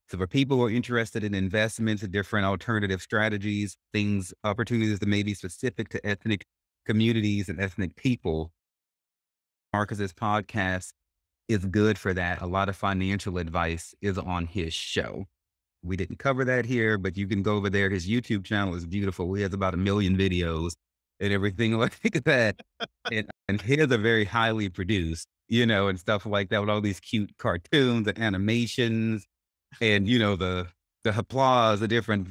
So for people who are interested in investments and different alternative strategies, opportunities that may be specific to ethnic communities and ethnic people, Marcus's podcast is good for that. A lot of financial advice is on his show. We didn't cover that here, but you can go over there. His YouTube channel is beautiful. He has about 1 million videos and everything like that. And his are very highly produced, and stuff like that with all these cute cartoons and animations and, the applause, the different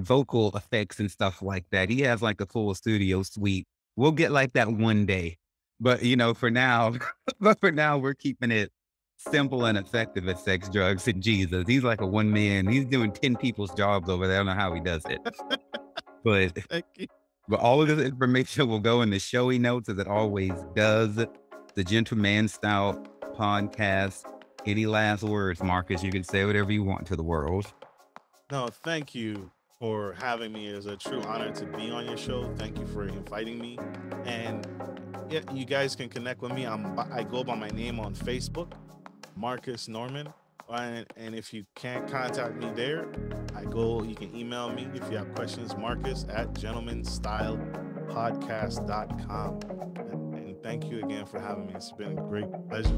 vocal effects and stuff like that. He has like a full studio suite. We'll get like that one day, but for now, we're keeping it simple and effective at Sex, Drugs, and Jesus. He's like a one man. He's doing 10 people's jobs over there. I don't know how he does it, but
Thank you.
But all of this information will go in the showy notes as it always does. The Gentleman Style podcast. Any last words, Marcus? You can say whatever you want to the world.
No, thank you for having me. It is a true honor to be on your show. Thank you for inviting me. And yeah, you guys can connect with me. I go by my name on Facebook, Marcus Norman. And if you can't contact me there, you can email me if you have questions, marcus@gentlemanstylepodcast.com. And thank you again for having me. It's been a great pleasure.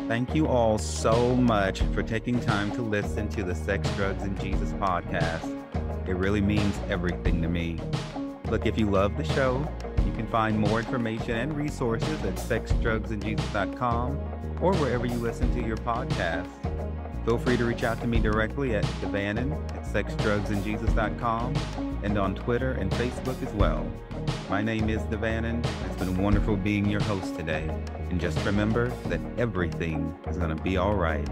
Thank you all so much for taking time to listen to the Sex, Drugs, and Jesus podcast. It really means everything to me. Look, if you love the show, you can find more information and resources at sexdrugsandjesus.com or wherever you listen to your podcast.
Feel free to reach out to me directly at devannon@sexdrugsandjesus.com and on Twitter and Facebook as well. My name is Devannon. It's been wonderful being your host today. And just remember that everything is going to be all right.